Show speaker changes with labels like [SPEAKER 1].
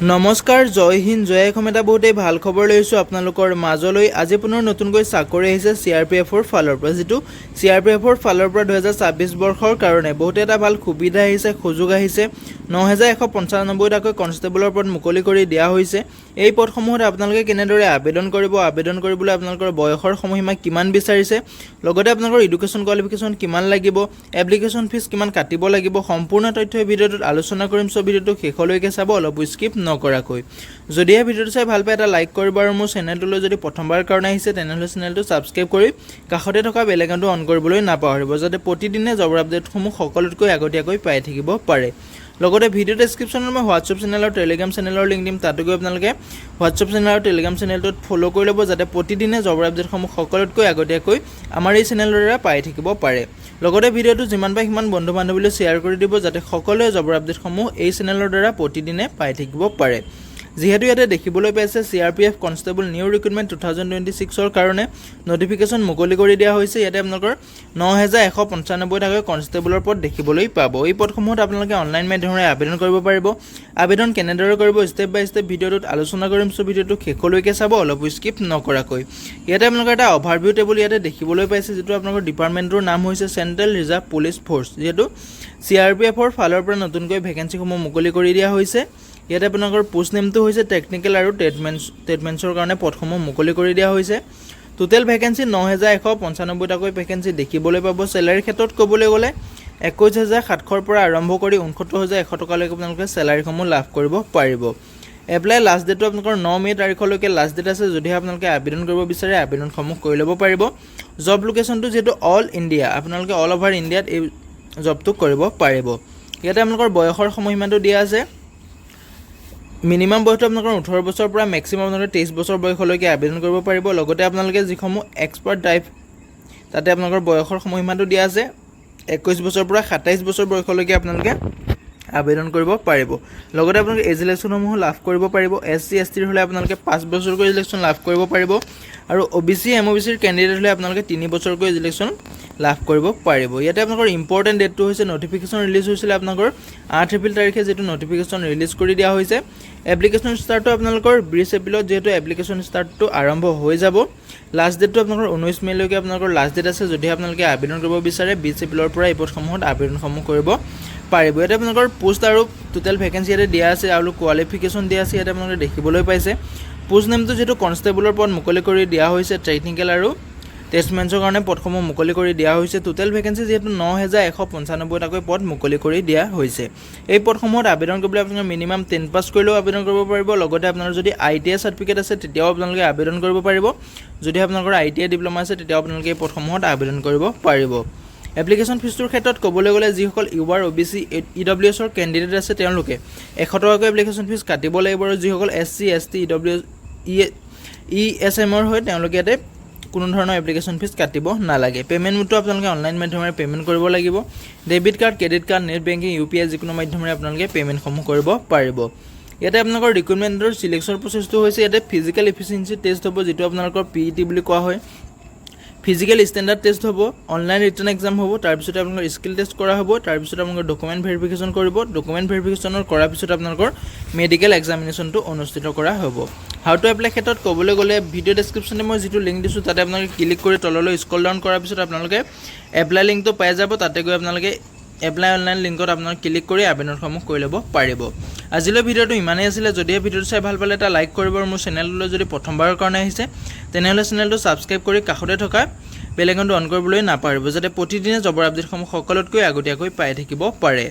[SPEAKER 1] নমস্কাৰ, জয় হিন্দ, জয় অসম। এটা বহুতেই ভাল খবৰ লৈছোঁ আপোনালোকৰ মাজলৈ। আজি পুনৰ নতুনকৈ চাকৰি আহিছে CRPFৰ ফালৰ পৰা, যিটো CRPFৰ ফালৰ পৰা 2024 বৰ্ষৰ কাৰণে বহুতে এটা ভাল সুবিধা আহিছে, সুযোগ আহিছে। 9195টাকৈ কনষ্টেবলৰ পদ মুকলি কৰি দিয়া হৈছে। এই পদসমূহত আপোনালোকে কেনেদৰে আবেদন কৰিব, আবেদন কৰিবলৈ আপোনালোকৰ বয়সৰ সময়সীমা কিমান বিচাৰিছে, লগতে আপোনালোকৰ এডুকেশ্যন কোৱালিফিকেশ্যন কিমান লাগিব, এপ্লিকেশ্যন ফিজ কিমান কাটিব লাগিব, সম্পূৰ্ণ তথ্য এই ভিডিঅ'টোত আলোচনা কৰিম। চ' ভিডিঅ'টো শেষলৈকে চাব, অলপ স্কিপ নকৰাকৈ। যদিহে ভিডিঅ'টো চাই ভাল পায় এটা লাইক কৰিব, আৰু মোৰ চেনেলটোলৈ যদি প্ৰথমবাৰ কাৰণে আহিছে তেনেহ'লে চেনেলটো ছাবস্ক্ৰাইব কৰি কাষতে থকা বেল আইকনটো অন কৰিবলৈ নাপাহৰিব, যাতে প্ৰতিদিনে জবৰ আপডেটসমূহ সকলোতকৈ আগতীয়াকৈ পাই থাকিব পাৰে। লগতে ভিডিঅ' ডেছক্ৰিপশ্যনত মই হোৱাটছএপ চেনেল আৰু টেলিগ্ৰাম চেনেলৰ লিংক দিম, তাতো গৈ আপোনালোকে হোৱাটছএপ চেনেল আৰু টেলিগ্ৰাম চেনেলটোত ফ'ল' কৰি ল'ব, যাতে প্ৰতিদিনে জবৰ আপডেটসমূহ সকলোতকৈ আগতীয়াকৈ আমাৰ এই চেনেলৰ দ্বাৰা পাই থাকিব পাৰে। লগতে ভিডিঅ'টো যিমান পাৰে সিমান বন্ধু বান্ধৱীলৈ শ্বেয়াৰ কৰি দিব, যাতে সকলোৱে জবৰ আপডেটসমূহ এই চেনেলৰ দ্বাৰা প্ৰতিদিনে পাই থাকিব পাৰে। যিহেতু ইয়াতে দেখিবলৈ পাইছে CRPF কনষ্টেবল নিউ ৰিক্ৰুটমেণ্ট 2026ৰ কাৰণে নটিফিকেশ্যন মুকলি কৰি দিয়া হৈছে। ইয়াতে আপোনালোকৰ 9195টাকৈ কনষ্টেবলৰ পদ দেখিবলৈ পাব। এই পদসমূহত আপোনালোকে অনলাইন মাধ্যমেৰে আবেদন কৰিব পাৰিব। আবেদন কেনেদৰে কৰিব ষ্টেপ বাই ষ্টেপ ভিডিঅ'টোত আলোচনা কৰিম। চ' ভিডিঅ'টো শেষলৈকে চাব, অলপ স্কিপ নকৰাকৈ। ইয়াতে আপোনালোকৰ এটা অভাৰভিউ টেবুল ইয়াতে দেখিবলৈ পাইছে, যিটো আপোনালোকৰ ডিপাৰ্টমেণ্টৰ নাম হৈছে চেণ্ট্ৰেল ৰিজাৰ্ভ পুলিচ ফ'ৰ্চ। যিহেতু CRPFৰ ফালৰ পৰা নতুনকৈ ভেকেঞ্চিসমূহ মুকলি কৰি দিয়া হৈছে। ইয়াতে আপোনালোকৰ পোষ্ট নেমটো হৈছে টেকনিকেল আৰু ট্ৰেডমেন্সৰ কাৰণে পদসমূহ মুকলি কৰি দিয়া হৈছে। টোটেল ভেকেঞ্চি 9195টাকৈ ভেকেঞ্চি দেখিবলৈ পাব। চেলাৰীৰ ক্ষেত্ৰত ক'বলৈ গ'লে 21700ৰ পৰা আৰম্ভ কৰি 69100 টকালৈকে আপোনালোকে চেলাৰীসমূহ লাভ কৰিব পাৰিব। এপ্লাই লাষ্ট ডেটটো আপোনালোকৰ 9 মে' তাৰিখলৈকে লাষ্ট ডেট আছে। যদিহে আপোনালোকে আবেদন কৰিব বিচাৰে আবেদনসমূহ কৰি ল'ব পাৰিব। জব লোকেশ্যনটো যিহেতু অল ইণ্ডিয়া, আপোনালোকে অল অভাৰ ইণ্ডিয়াত এই জবটো কৰিব পাৰিব। ইয়াতে আপোনালোকৰ বয়সৰ সময়সীমাটো দিয়া আছে। মিনিমাম বয়সটো আপোনালোকৰ 18 বছৰৰ পৰা মেক্সিমাম আপোনালোকে 23 বছৰ বয়সলৈকে আবেদন কৰিব পাৰিব। লগতে আপোনালোকে যিসমূহ এক্সপাৰ্ট ড্ৰাইভ, তাতে আপোনালোকৰ বয়সৰ সময়সীমাটো দিয়া আছে 21 বছৰৰ পৰা 27 বছৰ বয়সলৈকে আপোনালোকে আবেদন কৰিব পাৰিব। লগতে আপোনালোকে এজ ইলেকশ্যনসমূহ লাভ কৰিব পাৰিব। SC ST হ'লে আপোনালোকে 5 বছৰকৈ ইলেকশ্যন লাভ কৰিব পাৰিব, আৰু OBC MOBCৰ কেণ্ডিডেট হ'লে আপোনালোকে 3 বছৰকৈ ইলেকশ্যন লাভ কৰিব পাৰিব। ইয়াতে আপোনালোকৰ ইম্পৰ্টেণ্ট ডেটটো হৈছে নটিফিকেশ্যন ৰিলিজ হৈছিলে আপোনালোকৰ 8 এপ্ৰিল তাৰিখে, যিটো নটিফিকেশ্যন ৰিলিজ কৰি দিয়া হৈছে। এপ্লিকেশ্যন ষ্টাৰ্টটো আপোনালোকৰ 20 এপ্ৰিলত, যিহেতু এপ্লিকেশ্যন ষ্টাৰ্টটো আৰম্ভ হৈ যাব। লাষ্ট ডেটটো আপোনালোকৰ 19 মে'লৈকে আপোনালোকৰ লাষ্ট ডেট আছে। যদিহে আপোনালোকে আবেদন কৰিব বিচাৰে 20 এপ্ৰিলৰ পৰা এই পদসমূহত আবেদনসমূহ কৰিব পাৰিব। ইয়াতে আপোনালোকৰ পোষ্ট আৰু টোটেল ভেকেঞ্চি ইয়াতে দিয়া আছে, আৰু কোৱালিফিকেশ্যন দিয়া আছে। ইয়াতে আপোনালোকে দেখিবলৈ পাইছে পোষ্ট নেমটো যিহেতু কনষ্টেবলৰ পদ মুকলি কৰি দিয়া হৈছে, টেকনিকেল আৰু টেষ্টমেন্সৰ কাৰণে পদসমূহ মুকলি কৰি দিয়া হৈছে। টোটেল ভেকেঞ্চি যিহেতু 9195টাকৈ পদ মুকলি কৰি দিয়া হৈছে। এই পদসমূহত আবেদন কৰিবলৈ আপোনালোকে মিনিমাম 10 পাছ কৰিলেও আবেদন কৰিব পাৰিব। লগতে আপোনাৰ যদি ITI চাৰ্টিফিকেট আছে তেতিয়াও আপোনালোকে আবেদন কৰিব পাৰিব। যদি আপোনালোকৰ ITI ডিপ্ল'মা আছে তেতিয়াও আপোনালোকে এই পদসমূহত আবেদন কৰিব পাৰিব। এপ্লিকেশ্যন ফিজটোৰ ক্ষেত্ৰত ক'বলৈ গ'লে যিসকল UR OBC EWSৰ কেণ্ডিডেট আছে তেওঁলোকে 100 টকাকৈ এপ্লিকেশ্যন ফিজ কাটিব লাগিব, আৰু যিসকল SC ST ESMৰ হয় তেওঁলোকে ইয়াতে কোনো ধৰণৰ এপ্লিকেশ্যন ফিজ কাটিব নালাগে। পে'মেণ্ট মোডটো আপোনালোকে অনলাইন মাধ্যমেৰে পে'মেণ্ট কৰিব লাগিব। Debit card, credit card, net banking, UPI যিকোনো মাধ্যমেৰে আপোনালোকে পে'মেণ্টসমূহ কৰিব পাৰিব। ইয়াতে আপোনালোকৰ ৰিক্ৰুটমেণ্টৰ চিলেকশ্যন প্ৰচেছটো হৈছে, ইয়াতে ফিজিকেল এফিচিয়েঞ্চি টেষ্ট হ'ব, যিটো আপোনালোকৰ PET বুলি কোৱা হয়। ফিজিকেল ষ্টেণ্ডাৰ্ড টেষ্ট হ'ব, অনলাইন ৰিটাৰ্ণ এক্সাম হ'ব, তাৰপিছতে আপোনালোকৰ স্কিল টেষ্ট কৰা হ'ব, তাৰপিছত আপোনালোকৰ ডকুমেণ্ট ভেৰিফিকেশ্যন কৰিব। ডকুমেণ্ট ভেৰিফিকেশ্যনৰ কৰাৰ পিছত আপোনালোকৰ মেডিকেল এক্সামিনেশ্যনটো অনুষ্ঠিত কৰা হ'ব। হাউ টু এপ্লাই ক্ষেত্ৰত ক'বলৈ গ'লে ভিডিঅ' ডেছক্ৰিপশ্যনে মই যিটো লিংক দিছোঁ তাতে আপোনালোকে ক্লিক কৰি তললৈ স্ক্ৰল ডাউন কৰাৰ পিছত আপোনালোকে এপ্লাই লিংকটো পাই যাব। তাতে গৈ আপোনালোকে এপ্লাই অনলাইন লিংকত আপোনালোকে ক্লিক কৰি আবেদনসমূহ কৰি ল'ব পাৰিব। আজিলৈ ভিডিঅ'টো ইমানেই আছিলে। যদিহে ভিডিঅ'টো চাই ভাল পালে এটা লাইক কৰিব, আৰু মোৰ চেনেললৈ যদি প্ৰথমবাৰৰ কাৰণে আহিছে তেনেহ'লে চেনেলটো ছাবস্ক্ৰাইব কৰি কাষতে থকা বেল আইকনটো অন কৰিবলৈ নাপাহৰিব, যাতে প্ৰতিদিনে জবৰ আপডেটসমূহ সকলোতকৈ আগতীয়াকৈ পাই থাকিব পাৰে।